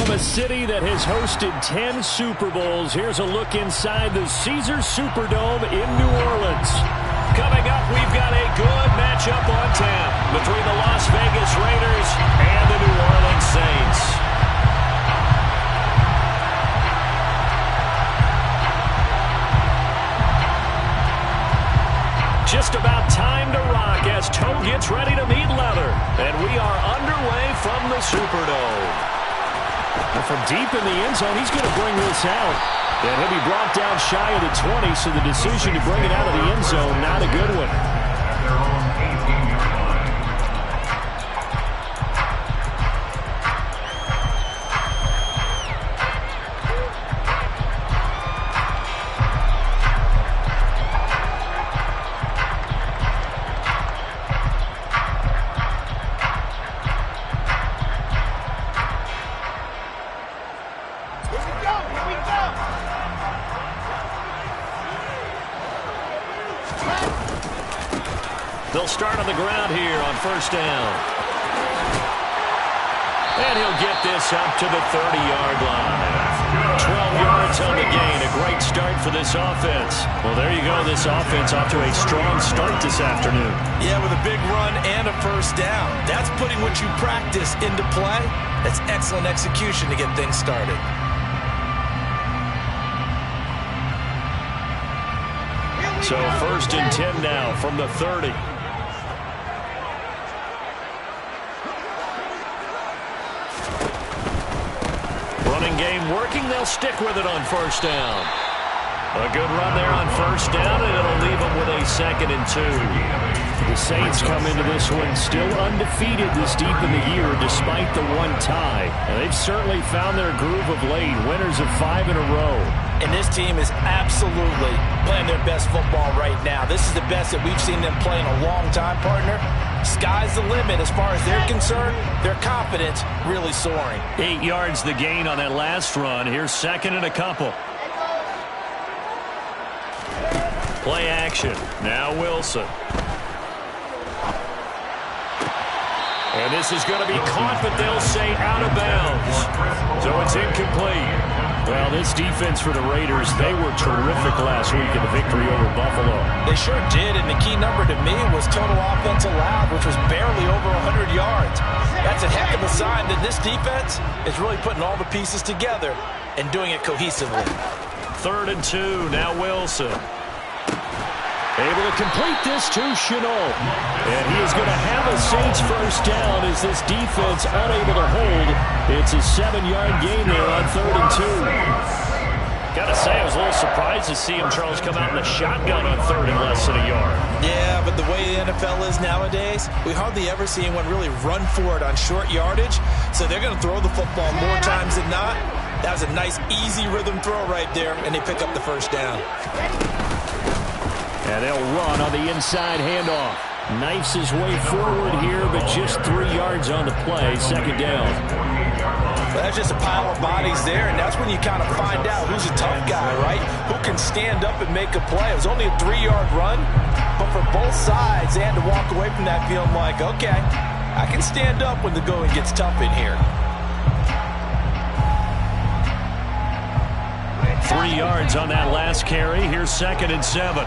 From a city that has hosted 10 Super Bowls, here's a look inside the Caesars Superdome in New Orleans. Coming up, we've got a good matchup on tap between the Las Vegas Raiders and the New Orleans Saints. Just about time to rock as toe gets ready to meet leather. And we are underway from the Superdome. And from deep in the end zone, he's going to bring this out. And he'll be brought down shy of the 20, so the decision to bring it out of the end zone, not a good one. They'll start on the ground here on first down. And he'll get this up to the 30-yard line. 12 yards on the gain. A great start for this offense. Well, there you go. This offense off to a strong start this afternoon. Yeah, with a big run and a first down. That's putting what you practice into play. That's excellent execution to get things started. So first and 10 now from the 30. Running game working. They'll stick with it on first down. A good run there on first down, and it'll leave them with a 2nd and 2. The Saints come into this one still undefeated this deep in the year despite the one tie. And they've certainly found their groove of late, winners of 5 in a row. And this team is absolutely playing their best football right now. This is the best that we've seen them play in a long time, partner. Sky's the limit as far as they're concerned. Their confidence really soaring. 8 yards the gain on that last run. Here's 2nd and a couple. Play action. Now Wilson. And this is going to be caught, but they'll say out of bounds. So it's incomplete. Well, this defense for the Raiders, they were terrific last week in the victory over Buffalo. They sure did, and the key number to me was total offense allowed, which was barely over 100 yards. That's a heck of a sign that this defense is really putting all the pieces together and doing it cohesively. 3rd and 2, now Wilson. Able to complete this to Shenault. And he is going to have a Saints first down as this defense unable to hold. It's a 7-yard gain there on 3rd and 2. Got to say, I was a little surprised to see him, Charles, come out in a shotgun on 3rd and less than a yard. Yeah, but the way the NFL is nowadays, we hardly ever see anyone really run for it on short yardage. So they're going to throw the football more times than not. That was a nice, easy rhythm throw right there, and they pick up the first down. And they'll run on the inside handoff. Knifes his way forward here, but just 3 yards on the play. 2nd down. Well, that's just a pile of bodies there, and that's when you kind of find out who's a tough guy, right? Who can stand up and make a play. It was only a 3-yard run, but for both sides, they had to walk away from that feeling like, okay, I can stand up when the going gets tough in here. 3 yards on that last carry. Here's 2nd and 7.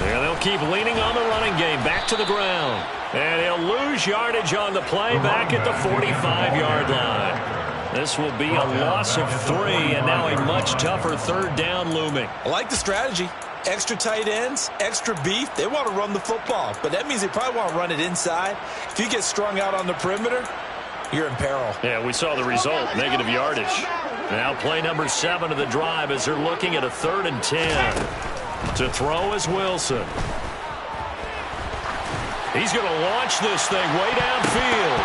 And they'll keep leaning on the running game. Back to the ground. And he'll lose yardage on the play back at the 45-yard line. This will be a loss of 3, and now a much tougher 3rd down looming. I like the strategy. Extra tight ends, extra beef. They want to run the football, but that means they probably want to run it inside. If you get strung out on the perimeter, you're in peril. Yeah, we saw the result, negative yardage. Now play number 7 of the drive as they're looking at a 3rd and 10. To throw is Wilson. He's going to launch this thing way downfield.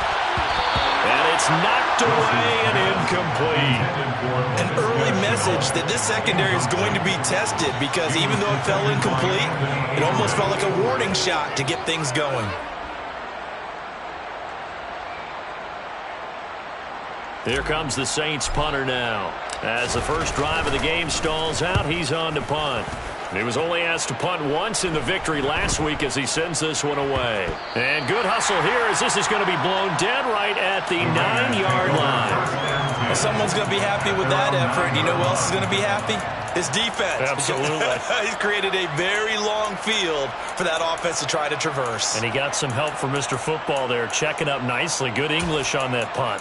And it's knocked away and incomplete. An early message that this secondary is going to be tested because even though it fell incomplete, it almost felt like a warning shot to get things going. Here comes the Saints punter now. As the first drive of the game stalls out, he's on to punt. He was only asked to punt once in the victory last week as he sends this one away. And good hustle here as this is going to be blown dead right at the 9-yard line. Well, someone's going to be happy with that effort. You know who else is going to be happy? His defense. Absolutely. He's created a very long field for that offense to try to traverse. And he got some help from Mr. Football there, checking up nicely. Good English on that punt.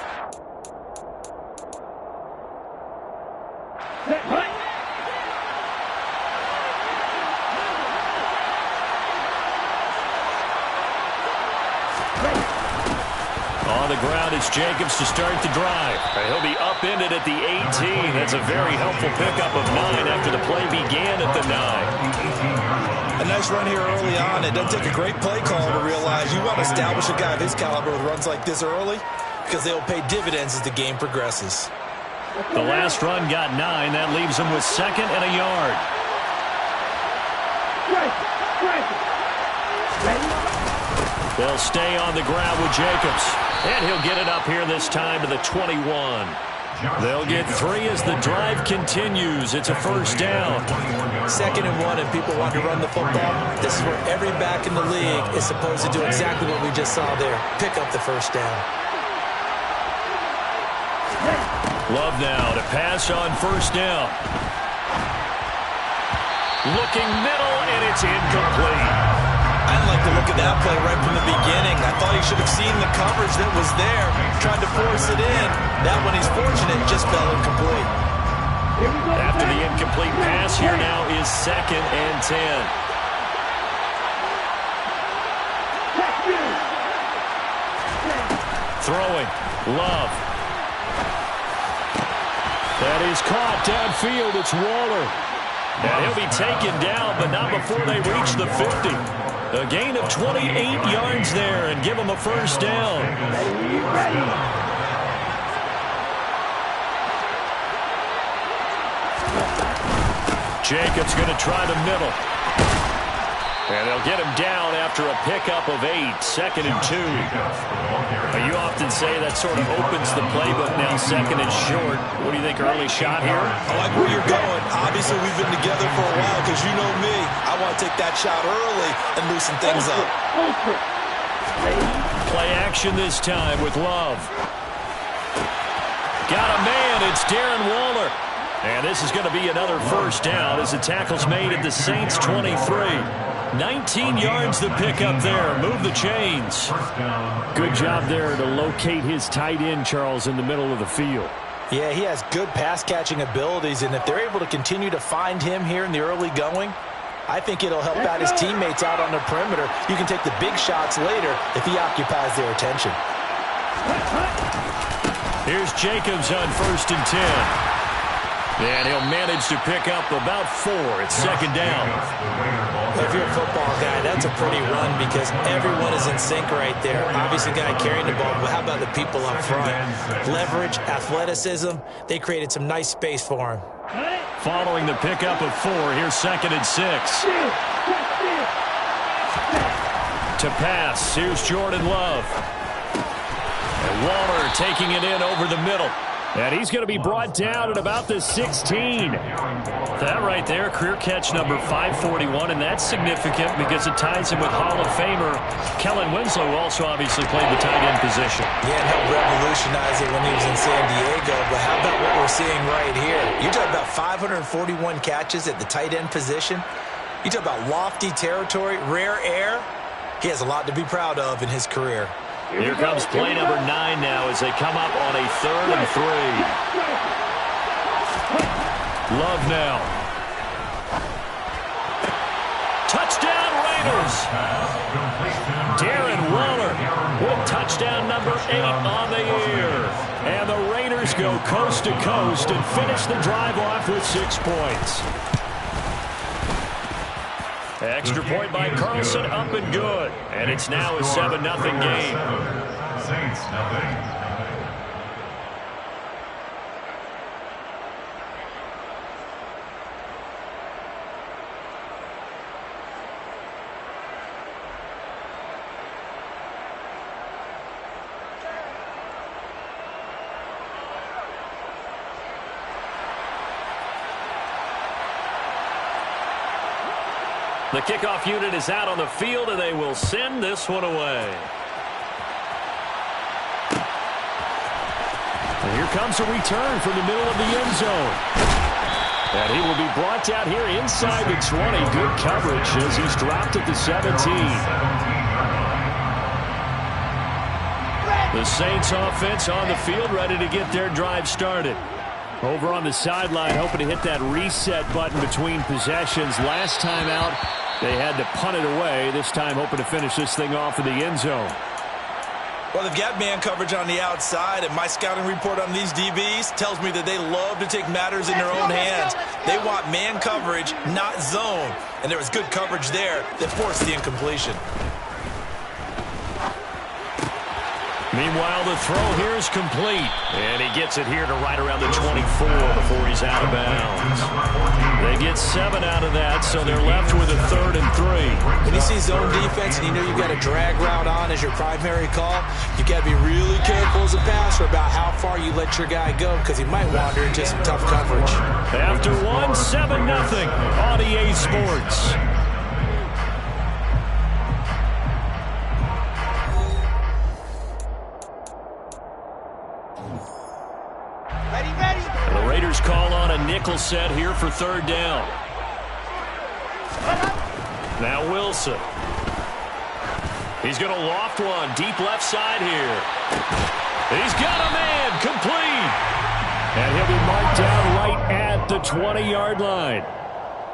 On the ground, it's Jacobs to start the drive. He'll be upended at the 18. That's a very helpful pickup of 9 after the play began at the 9. A nice run here early on. It doesn't take a great play call to realize you want to establish a guy of his caliber with runs like this early because they'll pay dividends as the game progresses. The last run got 9. That leaves him with 2nd and a yard. They'll stay on the ground with Jacobs. And he'll get it up here this time to the 21. They'll get 3 as the drive continues. It's a first down. 2nd and 1, and people want to run the football. This is where every back in the league is supposed to do exactly what we just saw there. Pick up the first down. Love now to pass on first down. Looking middle, and it's incomplete. I didn't like the look of that play right from the beginning. I thought he should have seen the coverage that was there, tried to force it in. That one, he's fortunate, just fell incomplete. After the incomplete pass, here now is 2nd and 10. Throwing, Love. That is caught downfield. It's Waller. And he'll be taken down, but not before they reach the 50. A gain of 28 yards there and give him a first down. Jacobs going to try the middle. And they'll get him down after a pickup of 8, 2nd and 2. You often say that sort of opens the playbook now, 2nd and short. What do you think, early shot here? I like where you're going. Obviously, we've been together for a while because you know me. I want to take that shot early and loosen things up. Play action this time with Love. Got a man. It's Darren Waller. And this is going to be another first down as the tackle's made at the Saints 23. 19 yards to pick up there. Move the chains. Good job there to locate his tight end, Charles, in the middle of the field. Yeah, he has good pass-catching abilities, and if they're able to continue to find him here in the early going, I think it'll help out his teammates out on the perimeter. You can take the big shots later if he occupies their attention. Here's Jacobs on 1st and 10. And he'll manage to pick up about 4. It's 2nd down. If you're a football guy, that's a pretty run because everyone is in sync right there. Obviously, the guy carrying the ball, but how about the people up front? Leverage, athleticism, they created some nice space for him. Following the pickup of 4, here's 2nd and 6. To pass, here's Jordan Love. And Waller taking it in over the middle. And he's going to be brought down at about the 16. That right there, career catch number 541, and that's significant because it ties him with Hall of Famer Kellen Winslow, who also obviously played the tight end position. Yeah, and helped revolutionize it when he was in San Diego. But how about what we're seeing right here? You talk about 541 catches at the tight end position. You talk about lofty territory, rare air. He has a lot to be proud of in his career. Here comes play number 9 now as they come up on a 3rd and 3. Love now. Touchdown Raiders. Darren Waller with touchdown number 8 on the year. And the Raiders go coast to coast and finish the drive off with 6 points. Extra point by Carlson, up and good. And it's now a 7-0 game. Saints, nothing. The kickoff unit is out on the field, and they will send this one away. And here comes a return from the middle of the end zone. And he will be brought down here inside the 20. Good coverage as he's dropped at the 17. The Saints offense on the field, ready to get their drive started. Over on the sideline, hoping to hit that reset button between possessions. Last time out, they had to punt it away. This time, hoping to finish this thing off in the end zone. Well, they've got man coverage on the outside, and my scouting report on these DBs tells me that they love to take matters in their own hands. They want man coverage, not zone. And there was good coverage there that forced the incompletion. Meanwhile, the throw here is complete. And he gets it here to right around the 24 before he's out of bounds. They get 7 out of that, so they're left with a 3rd and 3. When you see zone defense and you know you've got a drag route on as your primary call, you've got to be really careful as a passer about how far you let your guy go because he might wander into some tough coverage. After 1, 7-0 on EA Sports. The Raiders call on a nickel set here for 3rd down. Now Wilson. He's going to loft one deep left side here. He's got a man complete. And he'll be marked down right at the 20-yard line.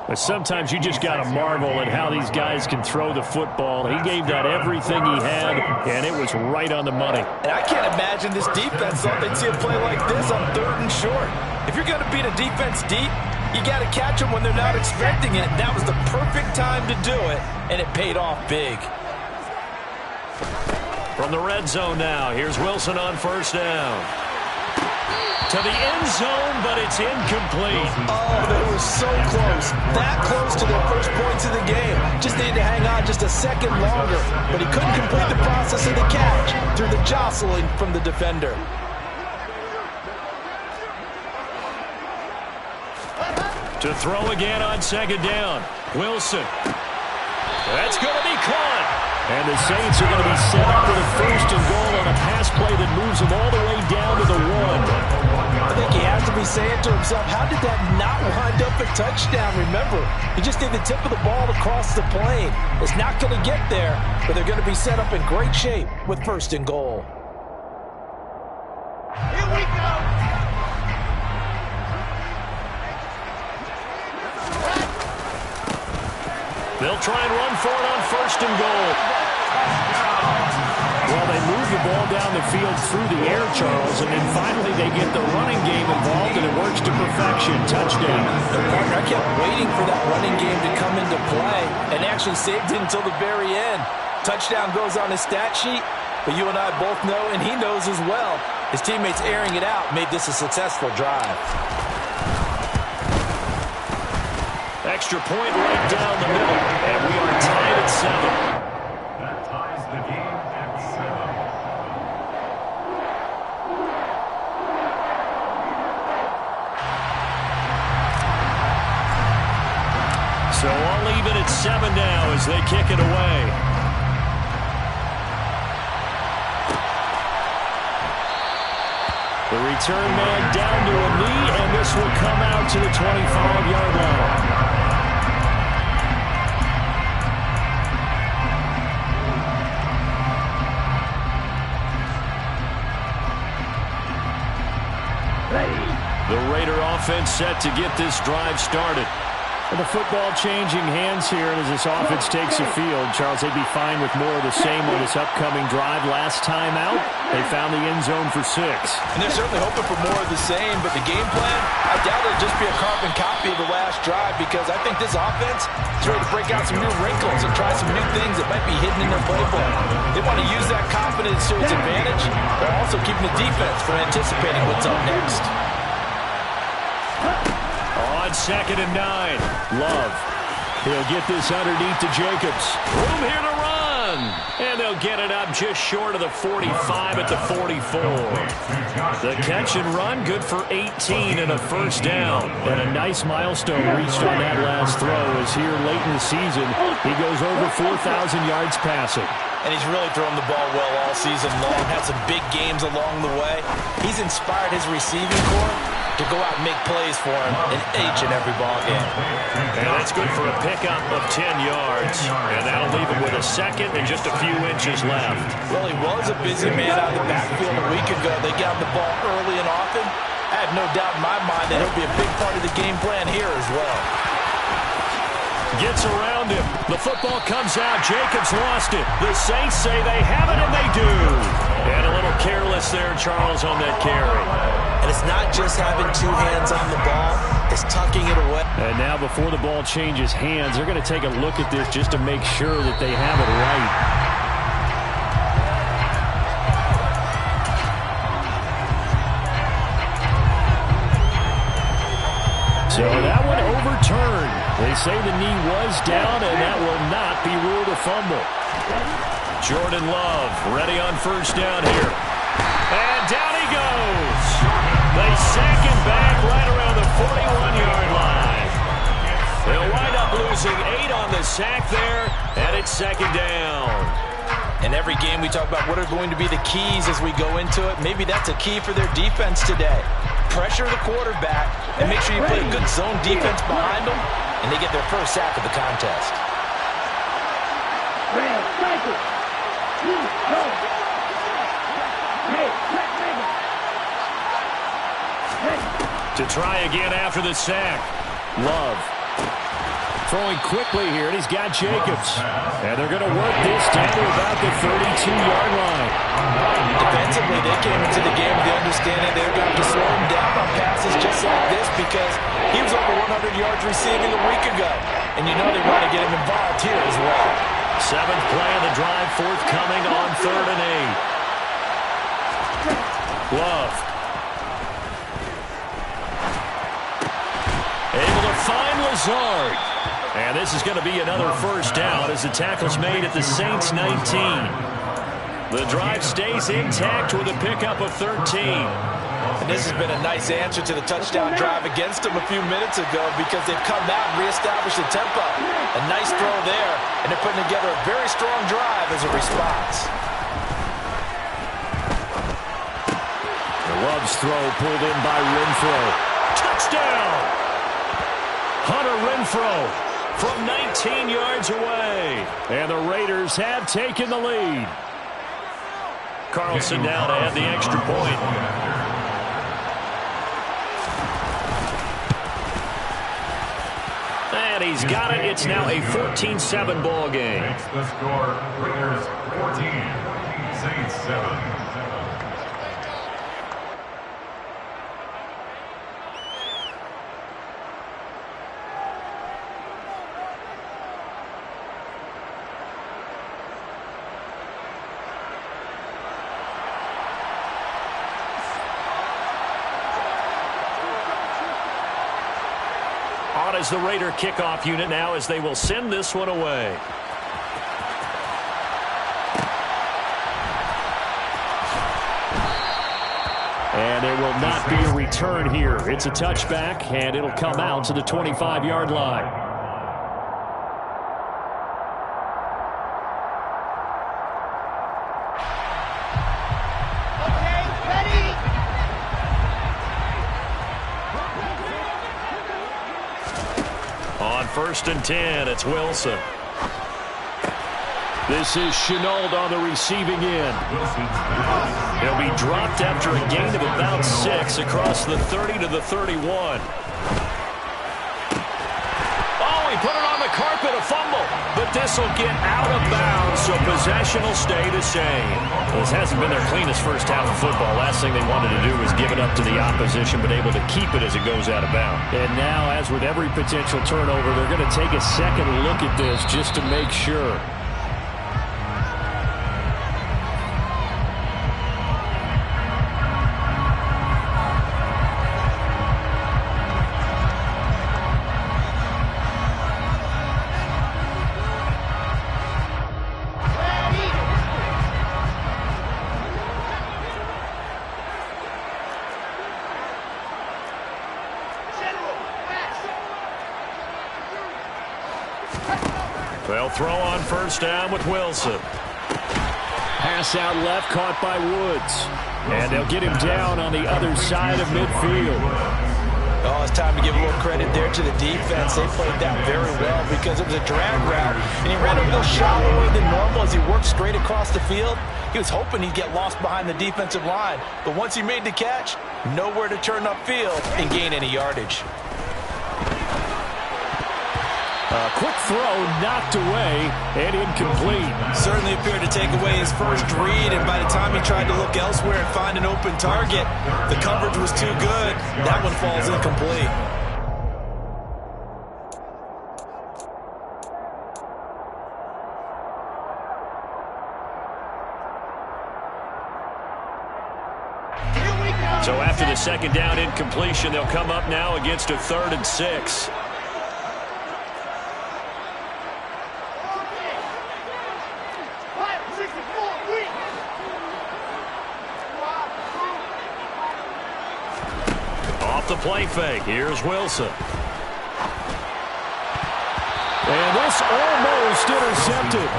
But sometimes you just got to marvel at how these guys can throw the football. He gave that everything he had, and it was right on the money. And I can't imagine this defense thought they'd see a play like this on 3rd and short. If you're going to beat a defense deep, you got to catch them when they're not expecting it. That was the perfect time to do it, and it paid off big. From the red zone now, here's Wilson on 1st down. To the end zone, but it's incomplete. Oh, they were so close. That close to their first points of the game. Just needed to hang on just a second longer. But he couldn't complete the process of the catch through the jostling from the defender. To throw again on 2nd down. Wilson. That's going to be caught. And the Saints are going to be set up with a 1st and goal on a pass play that moves them all the way down to the 1. I think he has to be saying to himself, how did that not wind up a touchdown? Remember, he just did the tip of the ball across the plane. It's not going to get there, but they're going to be set up in great shape with 1st and goal. Here we go. They'll try and run for it on 1st and goal. Well, they move the ball down the field through the air, Charles, and then finally they get the running game involved, and it works to perfection. Touchdown. Partner, I kept waiting for that running game to come into play and actually saved it until the very end. Touchdown goes on his stat sheet, but you and I both know, and he knows as well, his teammates airing it out made this a successful drive. Extra point right down the middle, and we are tied at 7. That ties the game at 7. So all even at 7 now as they kick it away. The return man down to a knee, and this will come out to the 25-yard line. The Raider offense set to get this drive started. And the football changing hands here as this offense takes the field. Charles, they'd be fine with more of the same on this upcoming drive. Last time out, they found the end zone for 6. And they're certainly hoping for more of the same, but the game plan, I doubt it'll just be a carbon copy of the last drive because I think this offense is ready to break out some new wrinkles and try some new things that might be hidden in their playbook. They want to use that confidence to its advantage while also keeping the defense from anticipating what's up next. On 2nd and 9, Love. He'll get this underneath to Jacobs. Room here to run. And they'll get it up just short of the 45 at the 44. The catch and run, good for 18 and a first down. And a nice milestone reached on that last throw as here late in the season, he goes over 4,000 yards passing. And he's really thrown the ball well all season long, had some big games along the way. He's inspired his receiving corps to go out and make plays for him in each and every ball game. And that's good for a pickup of 10 yards. And that'll leave him with a second and just a few inches left. Well, he was a busy man out of the backfield a week ago. They got him the ball early and often. I have no doubt in my mind that he'll be a big part of the game plan here as well. Gets around him. The football comes out. Jacobs lost it. The Saints say they have it, and they do. And a little careless there, Charles, on that carry. And it's not just having two hands on the ball. It's tucking it away. And now before the ball changes hands, they're going to take a look at this just to make sure that they have it right. So that one overturned. They say the knee was down, and that will not be ruled a fumble. Jordan Love ready on first down here. And down he goes. They sack him back right around the 41-yard line. They'll wind up losing 8 on the sack there, and it's second down. In every game we talk about what are going to be the keys as we go into it. Maybe that's a key for their defense today. Pressure the quarterback and make sure you put a good zone defense behind them, and they get their first sack of the contest. To try again after the sack. Love throwing quickly here, and he's got Jacobs. And they're going to work this down to about the 32-yard line. Defensively, they came into the game with the understanding they're going to slow him down on passes just like this because he was over 100 yards receiving a week ago. And you know they want to get him involved here as well. 7th play of the drive forthcoming on 3rd and 8. Love. Able to find Lazard. And this is going to be another first down as the tackle's made at the Saints 19. The drive stays intact with a pickup of 13. And this has been a nice answer to the touchdown drive against them a few minutes ago because they've come out and reestablished the tempo. A nice throw there, and they're putting together a very strong drive as a response. The Love's throw pulled in by Renfro. Touchdown! Hunter Renfro from 19 yards away. And the Raiders have taken the lead. Carlson now to add the extra point. And he's got it. It's now a 14-7 ball game. That's the score. Raiders 14, Saints 7. As the Raider kickoff unit now as they will send this one away. And there will not be a return here. It's a touchback, and it'll come out to the 25-yard line. On 1st and 10, it's Wilson. This is Shenault on the receiving end. He'll be dropped after a gain of about 6 across the 30 to the 31. Oh, he put it on the carpet, a fumble. But this will get out of bounds, so possession will stay the same. Well, this hasn't been their cleanest first half of football. Last thing they wanted to do was give it up to the opposition, but able to keep it as it goes out of bounds. And now, as with every potential turnover, they're going to take a second look at this just to make sure. They'll throw on first down with Wilson. Pass out left, caught by Woods. And they'll get him down on the other side of midfield. Oh, it's time to give a little credit there to the defense. They played that very well because it was a drag route, and he ran a little shallower than normal as he worked straight across the field. He was hoping he'd get lost behind the defensive line, but once he made the catch, nowhere to turn upfield and gain any yardage. A quick throw knocked away and incomplete. Certainly appeared to take away his first read, and by the time he tried to look elsewhere and find an open target, the coverage was too good. That one falls incomplete. So after the second down incompletion, they'll come up now against a 3rd and 6. The play fake. Here's Wilson. And this almost intercepted.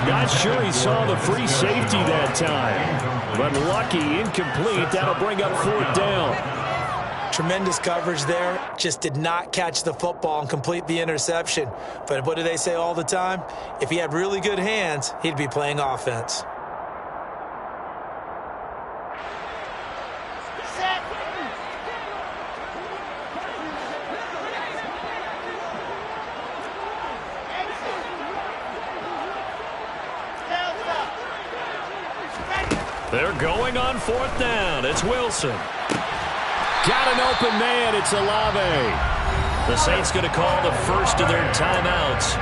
Not sure he saw the free safety that time. But lucky, incomplete. That'll bring up 4th down. Tremendous coverage there. Just did not catch the football and complete the interception. But what do they say all the time? If he had really good hands, he'd be playing offense. They're going on 4th down. It's Wilson. Got an open man. It's Olave. The Saints going to call the first of their timeouts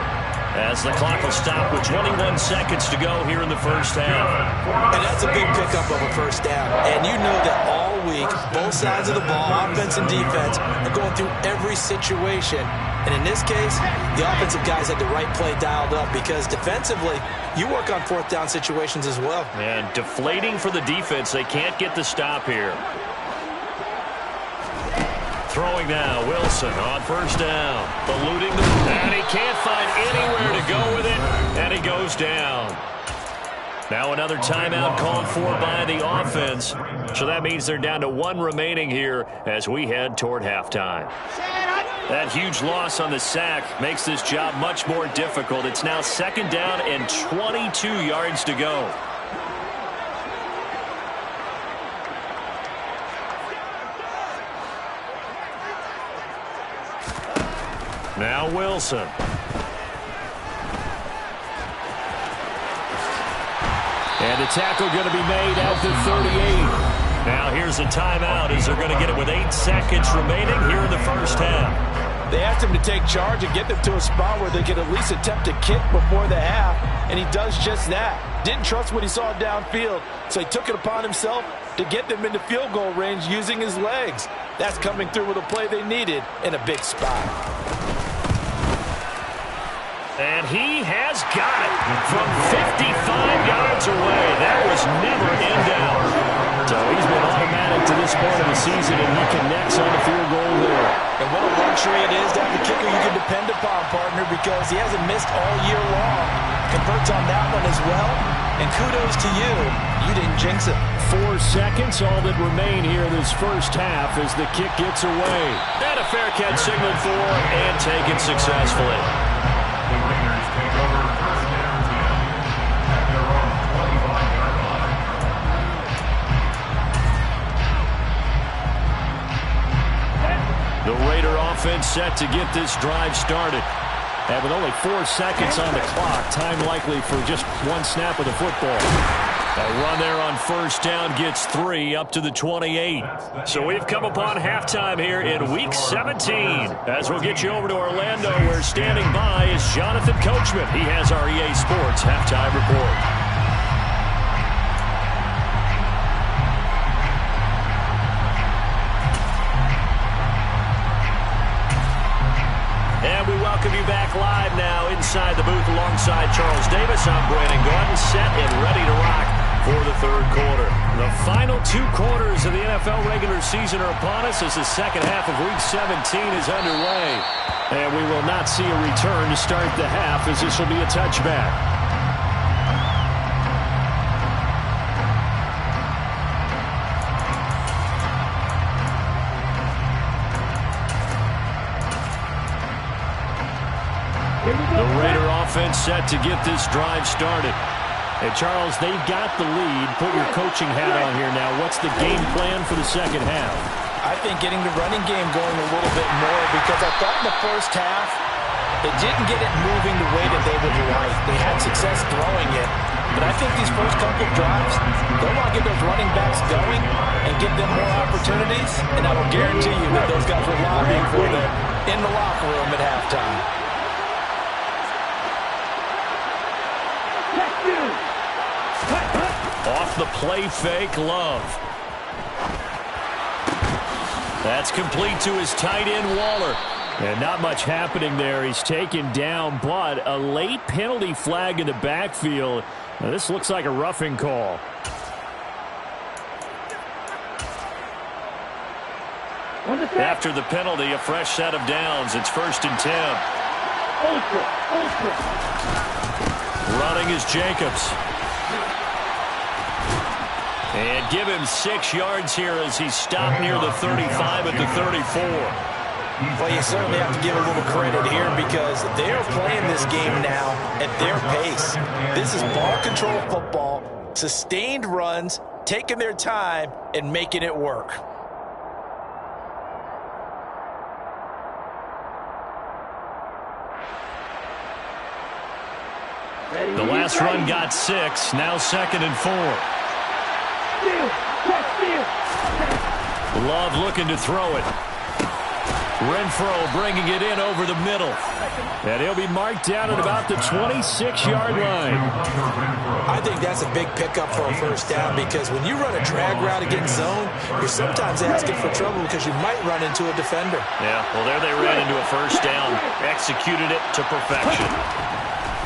as the clock will stop with 21 seconds to go here in the first half. And that's a big pickup of a first down. And you know that all week, both sides of the ball, offense and defense, are going through every situation. And in this case, the offensive guys had the right play dialed up because defensively, you work on 4th down situations as well. And deflating for the defense. They can't get the stop here. Throwing now, Wilson on first down. Eluding the... And he can't find anywhere to go with it. And he goes down. Now another timeout called for by the offense. So that means they're down to 1 remaining here as we head toward halftime. That huge loss on the sack makes this job much more difficult. It's now 2nd down and 22 yards to go. Now Wilson. And the tackle going to be made at the 38. Now here's a timeout as they're going to get it with 8 seconds remaining here in the first half. They asked him to take charge and get them to a spot where they could at least attempt a kick before the half, and he does just that. Didn't trust what he saw downfield, so he took it upon himself to get them into field goal range using his legs. That's coming through with a play they needed in a big spot. And he has got it from 55 yards away. That was never in doubt. So he's been automatic to this point of the season, and he connects on the field goal there. And what a luxury it is to have a kicker you can depend upon, partner, because he hasn't missed all year long. Converts on that one as well. And kudos to you. You didn't jinx it. 4 seconds, all that remain here this first half as the kick gets away. And a fair catch signaled for and taken successfully. The Raiders take over 1st down 10 at their own 25-yard line. The Raider offense set to get this drive started. And with only 4 seconds on the clock, time likely for just 1 snap of the football. A run there on first down gets 3 up to the 28. So we've come upon halftime here in Week 17. As we'll get you over to Orlando, where standing by is Jonathan Coachman. He has our EA Sports Halftime Report. And we welcome you back live now inside the booth alongside Charles Davis. I'm Brandon Gordon, set and ready to rock for the third quarter. The final 2 quarters of the NFL regular season are upon us as the second half of Week 17 is underway. And we will not see a return to start the half, as this will be a touchback. The Raider offense set to get this drive started. Hey, Charles, they've got the lead. Put your coaching hat on here now. What's the game plan for the second half? I think getting the running game going a little bit more, because I thought in the first half they didn't get it moving the way that they would like. They had success throwing it, but I think these first couple of drives, they want to get those running backs going and give them more opportunities, and I will guarantee you that those guys were lobbying for them in the locker room at halftime. Off the play fake, Love. That's complete to his tight end, Waller. And not much happening there. He's taken down, but a late penalty flag in the backfield. Now, this looks like a roughing call. After the penalty, a fresh set of downs. It's 1st and 10. Running is Jacobs. And give him 6 yards here as he's stopped near the 35 at the 34. Well, you certainly have to give a little credit here, because they're playing this game now at their pace. This is ball control football, sustained runs, taking their time and making it work. The last run got 6, now 2nd and 4. Love looking to throw it. Renfro bringing it in over the middle. And he'll be marked down at about the 26-yard line. I think that's a big pickup for a first down, because when you run a drag route against zone, you're sometimes asking for trouble because you might run into a defender. Yeah, well, there they ran into a first down. Executed it to perfection.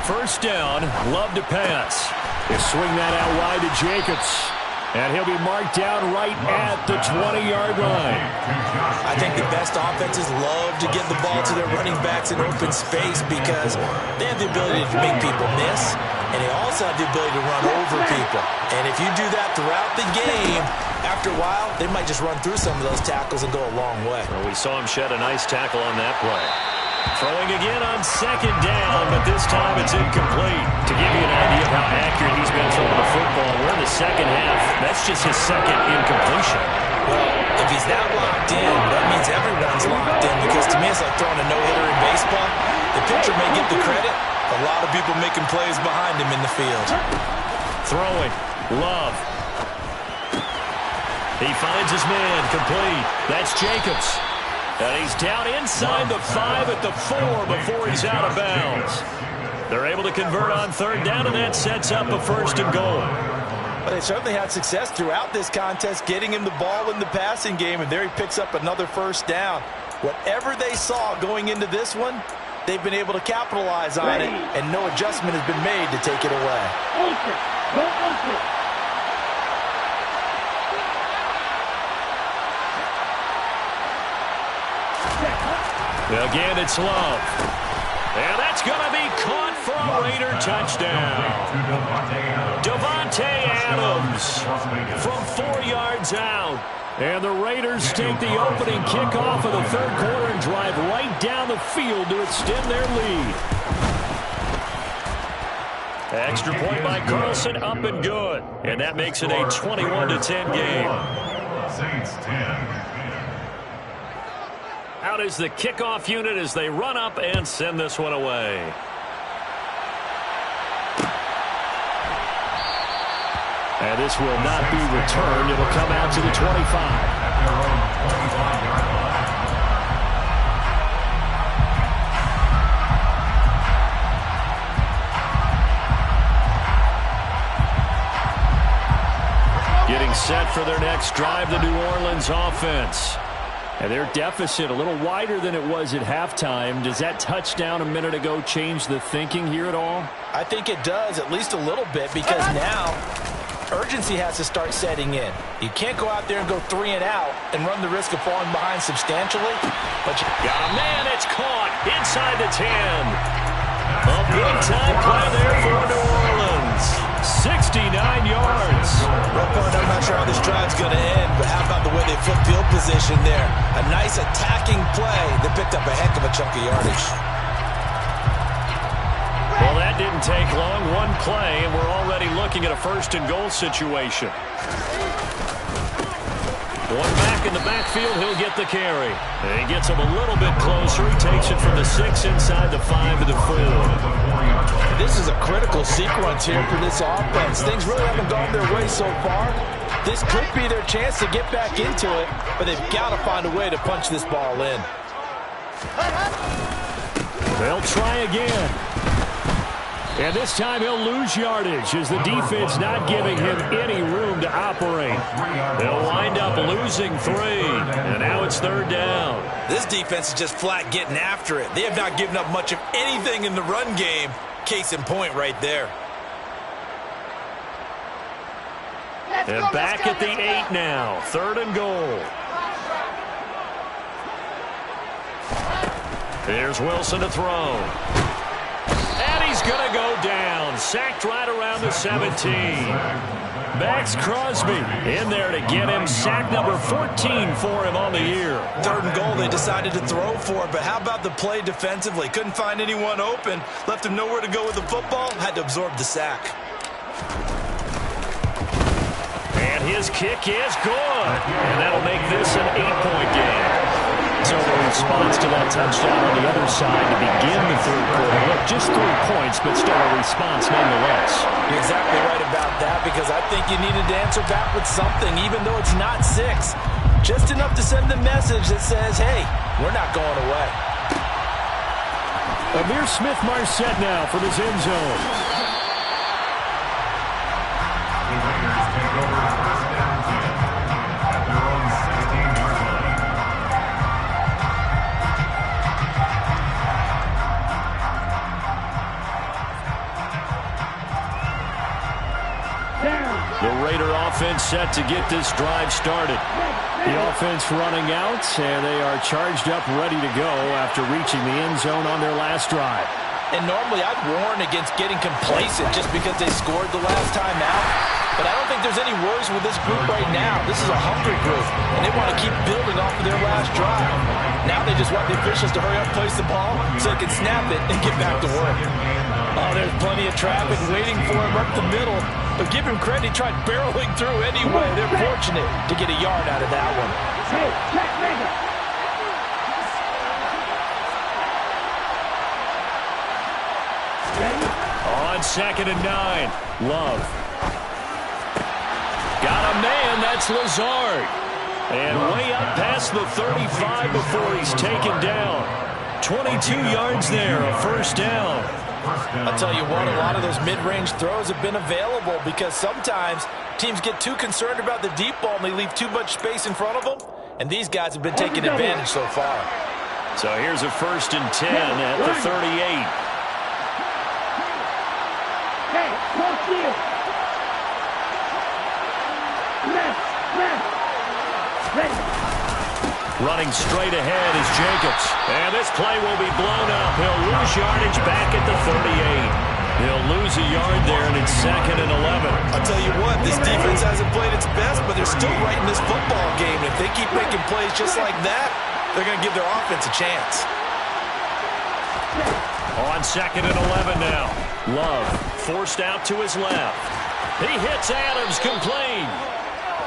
First down, Love to pass. They swing that out wide to Jacobs. And he'll be marked down right at the 20-yard line. I think the best offenses love to get the ball to their running backs in open space, because they have the ability to make people miss, and they also have the ability to run over people. And if you do that throughout the game, after a while, they might just run through some of those tackles and go a long way. Well, we saw him shed a nice tackle on that play. Throwing again on 2nd down, but this time it's incomplete. To give you an idea of how accurate he's been throwing the football, we're in the second half. That's just his 2nd incompletion. Well, if he's that locked in, that means everyone's locked in, because to me it's like throwing a no-hitter in baseball. The pitcher may get the credit, a lot of people making plays behind him in the field. Throwing, Love. He finds his man, complete. That's Jacobs. And he's down inside the 5 at the 4 before he's out of bounds. They're able to convert on 3rd down, and that sets up a 1st and goal. Well, they certainly had success throughout this contest, getting him the ball in the passing game, and there he picks up another 1st down. Whatever they saw going into this one, they've been able to capitalize on it, and no adjustment has been made to take it away. Again, it's Love. And that's going to be caught for a Raider touchdown. Davante Adams from 4 yards out. And the Raiders take the opening kickoff of the 3rd quarter and drive right down the field to extend their lead. Extra point by Carlson, up and good. And that makes it a 21-10 game. Saints 10. Out is the kickoff unit as they run up and send this one away. And this will not be returned. It'll come out to the 25. Getting set for their next drive, the New Orleans offense. And their deficit a little wider than it was at halftime. Does that touchdown a minute ago change the thinking here at all? I think it does, at least a little bit, because now urgency has to start setting in. You can't go out there and go 3 and out and run the risk of falling behind substantially. But you got a man. It's caught inside the 10. A big-time play there for New Orleans. 69 yards. I'm not sure how this drive's going to end, but how about the way they flip field position there? A nice attacking play that picked up a heck of a chunk of yardage. Well, that didn't take long. One play, and we're already looking at a first-and-goal situation. One back in the backfield, he'll get the carry. And he gets him a little bit closer. He takes it from the 6 inside the 5 to the 4. This is a critical sequence here for this offense. Things really haven't gone their way so far. This could be their chance to get back into it, but they've got to find a way to punch this ball in. They'll try again. And this time he'll lose yardage as the defense not giving him any room to operate. They'll wind up losing 3. And now it's 3rd down. This defense is just flat getting after it. They have not given up much of anything in the run game. Case in point right there. And back at the 8 now. 3rd and goal. Here's Wilson to throw. And he's going to go down. Sacked right around the 17. Max Crosby in there to get him. Sack number 14 for him on the year. 3rd and goal, they decided to throw for it, but how about the play defensively? Couldn't find anyone open. Left him nowhere to go with the football. Had to absorb the sack. And his kick is good. And that'll make this an 8-point game. So a response to that touchdown on the other side to begin the 3rd quarter. Look, just 3 points, but still a response nonetheless. You're exactly right about that, because I think you needed to answer back with something, even though it's not 6. Just enough to send the message that says, hey, we're not going away. Amir Smith-Marset now for this end zone. The Raiders take over first down 10 at their own 16-yard line. The Raider offense set to get this drive started. The offense running out, and they are charged up, ready to go after reaching the end zone on their last drive. And normally I'd warn against getting complacent just because they scored the last time out. But I don't think there's any worries with this group right now. This is a hungry group, and they want to keep building off of their last drive. Now they just want the officials to hurry up, place the ball, so they can snap it and get back to work. Oh, there's plenty of traffic waiting for him up the middle. But give him credit, he tried barreling through anyway. They're fortunate to get a yard out of that one. On 2nd and 9, Love. Got a man, that's Lazard. And way up past the 35 before he's taken down. 22 yards there, a 1st down. I'll tell you what, a lot of those mid-range throws have been available because sometimes teams get too concerned about the deep ball and they leave too much space in front of them. And these guys have been taking advantage so far. So here's a 1st and 10 at the 38. Running straight ahead is Jacobs. And this play will be blown up. He'll lose yardage back at the 38. He'll lose a yard there, and it's 2nd and 11. I'll tell you what, this defense hasn't played its best, but they're still right in this football game. If they keep making plays just like that, they're going to give their offense a chance. On 2nd and 11 now. Love forced out to his left. He hits Adams, complete.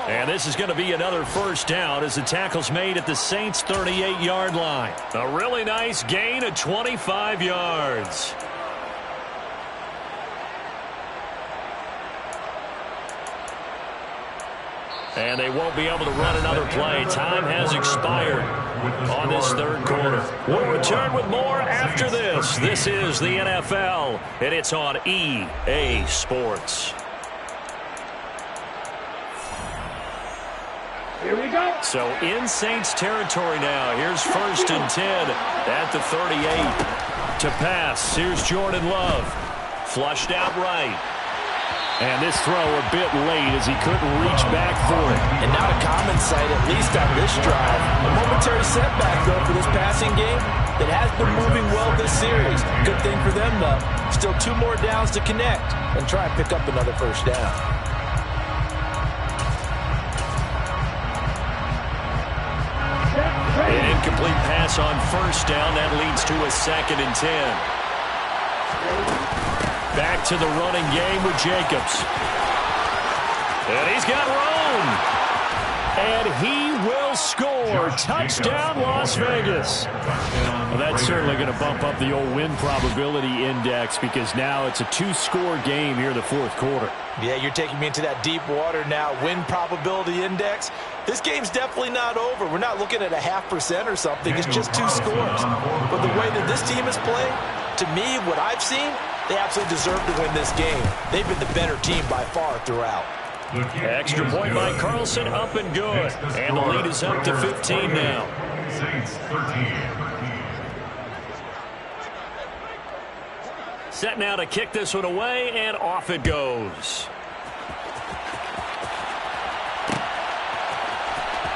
And this is going to be another 1st down as the tackle's made at the Saints' 38-yard line. A really nice gain of 25 yards. And they won't be able to run another play. Time has expired on this 3rd quarter. We'll return with more after this. This is the NFL, and it's on EA Sports. Here we go. So in Saints territory now. Here's 1st and 10 at the 38. To pass, here's Jordan Love. Flushed out right. And this throw a bit late as he couldn't reach back for it. And not a common sight, at least on this drive. A momentary setback, though, for this passing game that has been moving well this series. Good thing for them, though. Still 2 more downs to connect and try and pick up another first down. An incomplete pass on first down. That leads to a 2nd and 10. Back to the running game with Jacobs. And he's got room. And he will score. Touchdown, Las Vegas. Well, that's certainly going to bump up the old win probability index because now it's a 2-score game here in the 4th quarter. Yeah, you're taking me into that deep water now. Win probability index. This game's definitely not over. We're not looking at a 0.5% or something. It's just 2 scores. But the way that this team has played, to me, what I've seen, they absolutely deserve to win this game. They've been the better team by far throughout. Extra point by Carlson, up and good. And the lead is up to 15 now. Saints 13. Set now to kick this one away, and off it goes.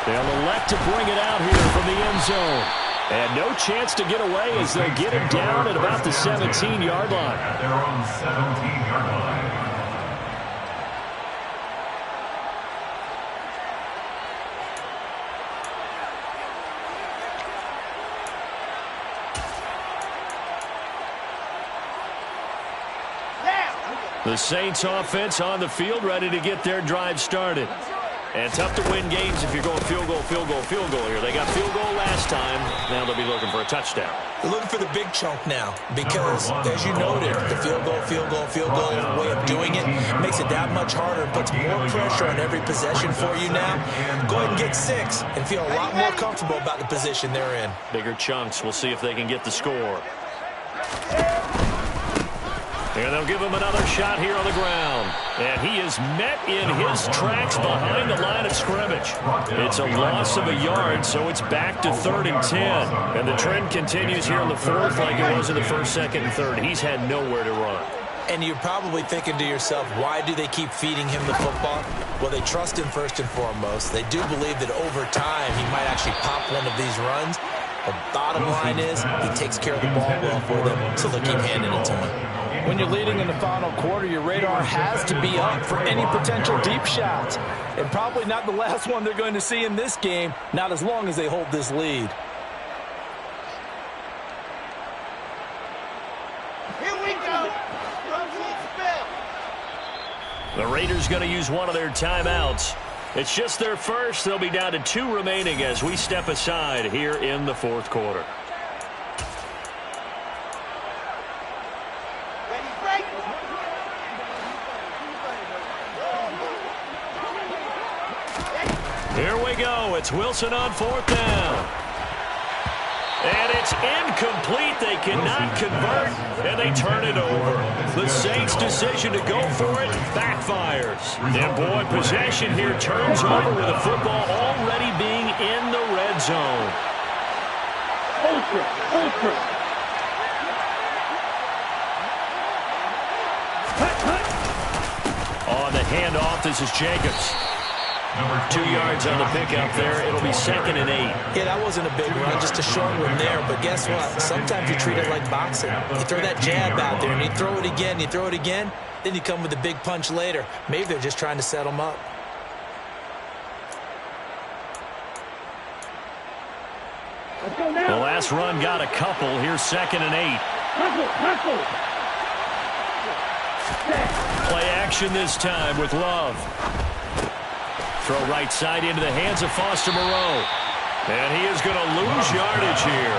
They'll elect to bring it out here from the end zone. And no chance to get away as they'll get him down at about the 17-yard line. At their own 17-yard line. The Saints offense on the field, ready to get their drive started. And tough to win games if you're going field goal, field goal, field goal here. They got field goal last time. Now they'll be looking for a touchdown. They're looking for the big chunk now because, as you noted, the field goal way of doing it makes it that much harder, puts more pressure on every possession for you now. Go ahead and get 6 and feel a lot more comfortable about the position they're in. Bigger chunks. We'll see if they can get the score. And they'll give him another shot here on the ground. And he is met in his tracks behind the line of scrimmage. It's a loss of a yard, so it's back to 3rd and 10. And the trend continues here in the 4th like it was in the 1st, 2nd, and 3rd. He's had nowhere to run. And you're probably thinking to yourself, why do they keep feeding him the football? Well, they trust him first and foremost. They do believe that over time he might actually pop one of these runs. The bottom line is he takes care of the ball well for them, so they'll keep handing it to him. When you're leading in the final quarter, your radar has to be up for any potential deep shots. And probably not the last one they're going to see in this game, not as long as they hold this lead. Here we go. The Raiders going to use one of their timeouts. It's just their first. They'll be down to 2 remaining as we step aside here in the 4th quarter. Here we go. It's Wilson on 4th down. And it's incomplete. They cannot convert, and they turn it over. The Saints' decision to go for it backfires. And, boy, possession here turns over with the football already being in the red zone. On the handoff, this is Jacobs. 2 yards on the pickup there. It'll be 2nd and 8. Yeah, that wasn't a big run, just a short one there. But guess what? Sometimes you treat it like boxing. You throw that jab out there, and you throw it again, then you come with a big punch later. Maybe they're just trying to set them up. The last run got a couple. Here's 2nd and 8. Play action this time with Love. Throw right side into the hands of Foster Moreau. And he is going to lose yardage here.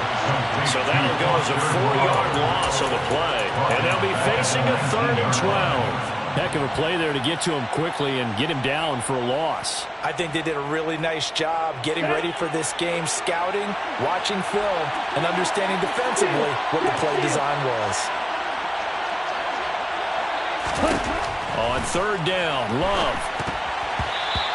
So that'll go as a 4-yard loss on the play. And they'll be facing a 3rd and 12. Heck of a play there to get to him quickly and get him down for a loss. I think they did a really nice job getting ready for this game, scouting, watching film, and understanding defensively what the play design was. On 3rd down, Love.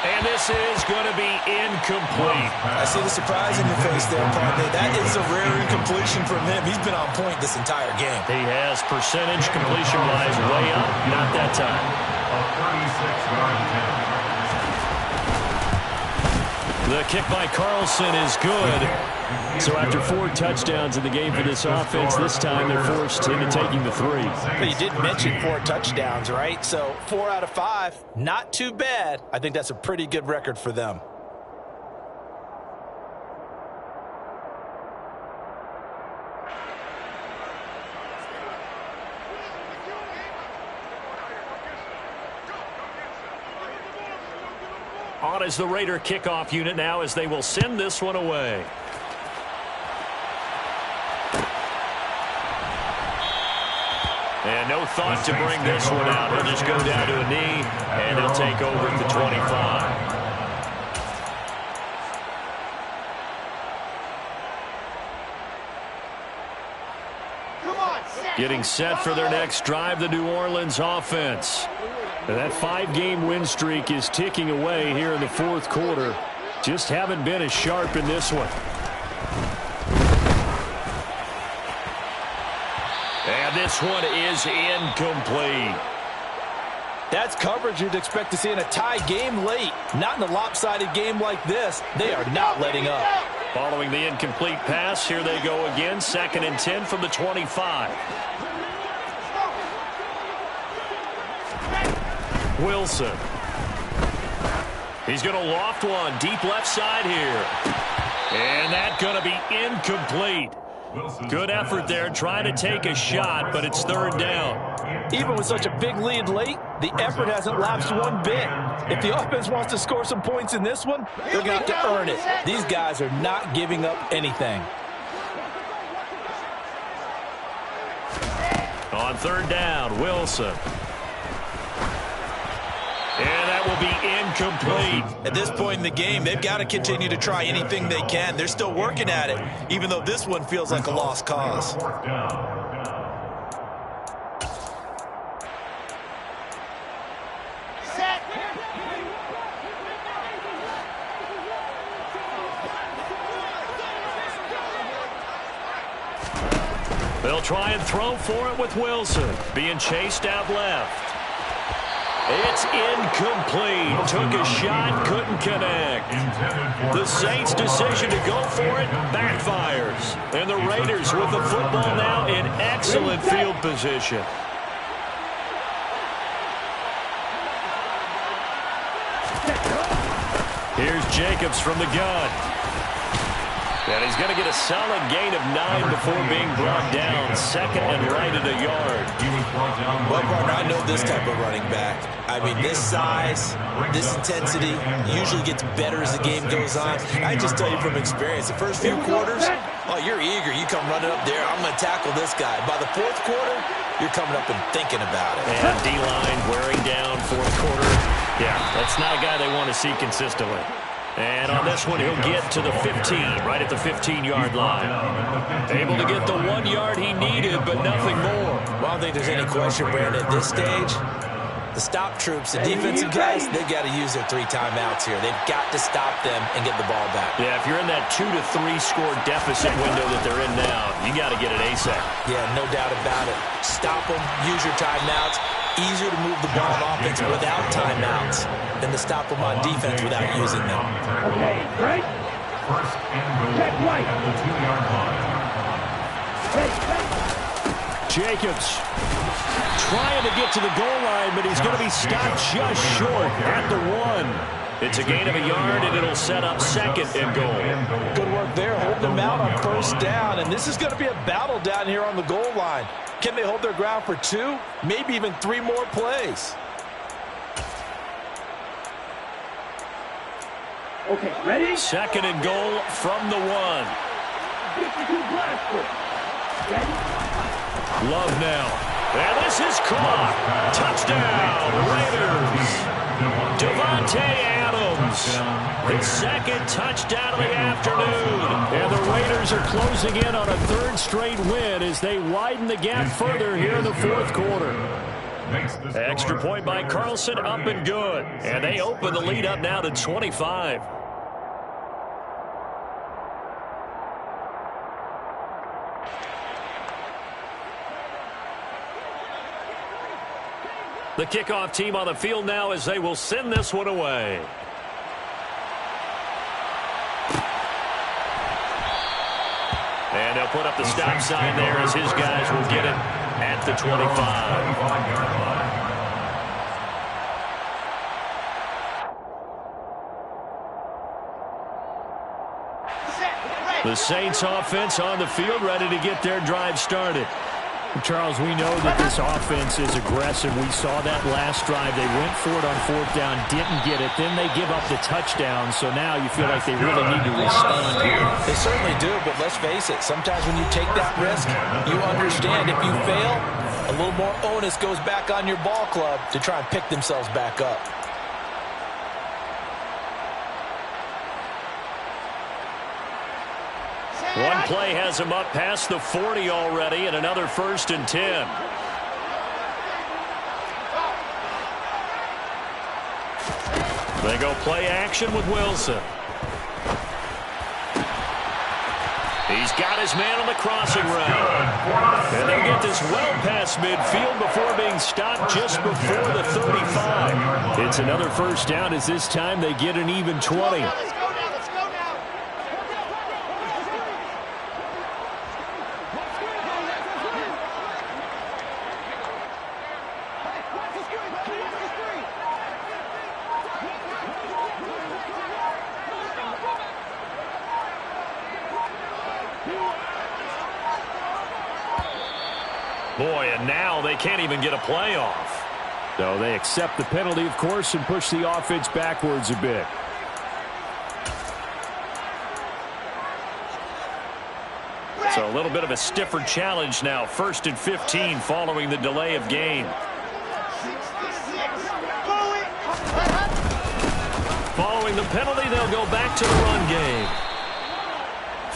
And this is going to be incomplete. I see the surprise in your face there, partner. That is a rare incompletion from him. He's been on point this entire game. He has percentage completion-wise way up. Not that time. A 36-yard attempt. The kick by Carlson is good. So after 4 touchdowns in the game for this offense, this time they're forced into taking the 3. But you did mention 4 touchdowns, right? So 4 out of 5, not too bad. I think that's a pretty good record for them. On is the Raider kickoff unit now as they will send this one away. And no thought to bring this one out. He'll just go down to a knee, and he'll take over at the 25. Getting set for their next drive, the New Orleans offense. And that 5-game win streak is ticking away here in the 4th quarter. Just haven't been as sharp in this one. And this one is incomplete. That's coverage you'd expect to see in a tie game late. Not in a lopsided game like this. They are not letting up. Following the incomplete pass, here they go again. 2nd and 10 from the 25. Wilson. He's going to loft one deep left side here. And that's going to be incomplete. Good effort there trying to take a shot, but it's 3rd down. Even with such a big lead late, the effort hasn't lapsed one bit. If the offense wants to score some points in this one, they're going to have to earn it. These guys are not giving up anything. On 3rd down, Wilson. And that will be incomplete. At this point in the game, they've got to continue to try anything they can. They're still working at it, even though this one feels like a lost cause. They'll try and throw for it with Wilson. Being chased out left. It's incomplete. Took a shot, couldn't connect. The Saints' decision to go for it backfires. And the Raiders with the football now in excellent field position. Here's Jacobs from the gun. And he's going to get a solid gain of 9 before being brought down. 2nd and right at a yard. Well, partner, I know this type of running back. I mean, this size, this intensity usually gets better as the game goes on. I just tell you from experience, the first few quarters, oh, you're eager. You come running up there. I'm going to tackle this guy. By the 4th quarter, you're coming up and thinking about it. And D-line wearing down 4th quarter. Yeah, that's not a guy they want to see consistently. And on this one, he'll get to the 15, right at the 15-yard line. Able to get the 1 yard he needed, but nothing more. Well, I don't think there's any question, Brandon, at this stage, the stop troops, the defensive guys, they've got to use their 3 timeouts here. They've got to stop them and get the ball back. Yeah, if you're in that 2 to 3 score deficit window that they're in now, you got to get it ASAP. Yeah, no doubt about it. Stop them, use your timeouts. Easier to move the ball on offense without timeouts than to stop them on defense without using them. Okay, right? First and goal at the 2-yard line. Jacobs trying to get to the goal line, but he's going to be stopped just short at the 1. It's a gain of a yard, and it'll set up 2nd and goal. Good work there, holding them out on 1st down, and this is going to be a battle down here on the goal line. Can they hold their ground for 2, maybe even 3 more plays? Okay, ready? 2nd and goal from the 1. Love now. And this is caught. Touchdown, Raiders. Devontae Adams. His 2nd touchdown of the afternoon. And the Raiders are closing in on a 3rd straight win as they widen the gap further here in the 4th quarter. Extra point by Carlson, up and good. And they open the lead up now to 25. The kickoff team on the field now as they will send this one away. And they'll put up the stop sign there as his guys will get it at the 25. The Saints offense on the field, ready to get their drive started. Charles, we know that this offense is aggressive. We saw that last drive. They went for it on fourth down, didn't get it. Then they give up the touchdown. So now you feel like they really need to respond here. They certainly do, but let's face it. Sometimes when you take that risk, you understand if you fail, a little more onus goes back on your ball club to try and pick themselves back up. One play has him up past the 40 already, and another 1st and 10. They go play action with Wilson. He's got his man on the crossing route. And they'll get this well past midfield before being stopped just before the 35. It's another 1st down as this time they get an even 20. Boy, and now they can't even get a playoff. So they accept the penalty, of course, and push the offense backwards a bit. So a little bit of a stiffer challenge now. 1st and 15 following the delay of game. Following the penalty, they'll go back to the run game.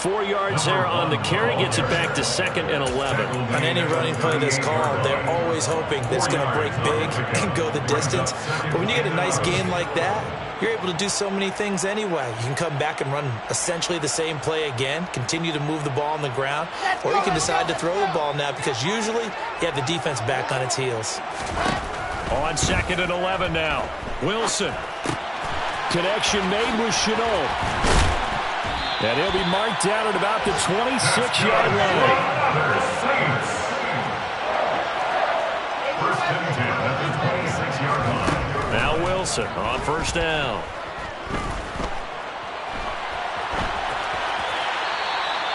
4 yards there on the carry, gets it back to 2nd and 11. On any running play that's called, they're always hoping that it's going to break big and go the distance. But when you get a nice game like that, you're able to do so many things anyway. You can come back and run essentially the same play again, continue to move the ball on the ground, or you can decide to throw the ball now because usually you have the defense back on its heels. On 2nd and 11 now. Wilson. Connection made with Shenault. And he'll be marked down at about the 26-yard line. Now Wilson on 1st down.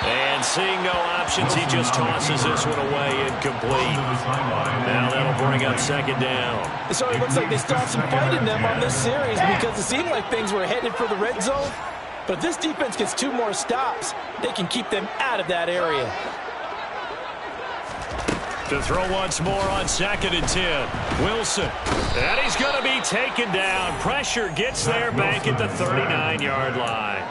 And seeing no options, he just tosses this one away incomplete. Now that'll bring up 2nd down. It sort of looks like they stopped some fight in them on this series because it seemed like things were headed for the red zone. But if this defense gets 2 more stops, they can keep them out of that area. To throw once more on 2nd and 10. Wilson. And he's going to be taken down. Pressure gets there back at the 39-yard line.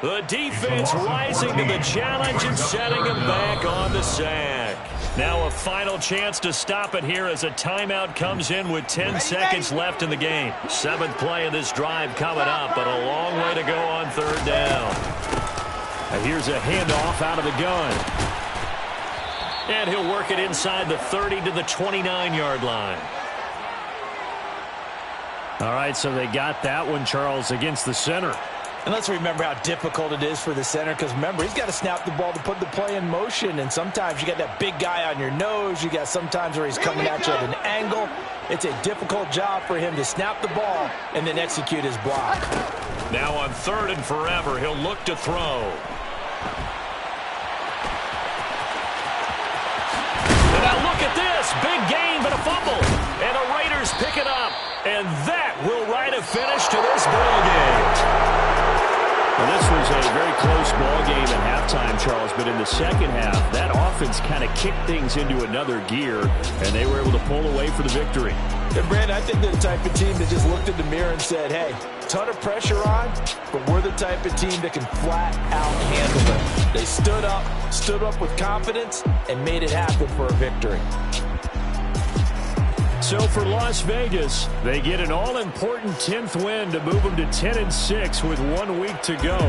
The defense rising to the challenge and setting him back on the sack. Now a final chance to stop it here as a timeout comes in with 10 seconds left in the game. 7th play of this drive coming up, but a long way to go on 3rd down. And here's a handoff out of the gun. And he'll work it inside the 30 to the 29-yard line. All right, so they got that one, Charles, against the center. And let's remember how difficult it is for the center because, remember, he's got to snap the ball to put the play in motion. And sometimes you got that big guy on your nose. You got sometimes where he's coming at you at an angle. It's a difficult job for him to snap the ball and then execute his block. Now on 3rd and forever, he'll look to throw. And now look at this. Big gain, but a fumble. And the Raiders pick it up. And that will write a finish to this ball game. Well, this was a very close ball game at halftime, Charles, but in the second half, that offense kind of kicked things into another gear, and they were able to pull away for the victory. And, Brandon, I think they're the type of team that just looked in the mirror and said, hey, ton of pressure on, but we're the type of team that can flat out handle it. They stood up with confidence, and made it happen for a victory. So for Las Vegas, they get an all-important 10th win to move them to 10-6 with 1 week to go.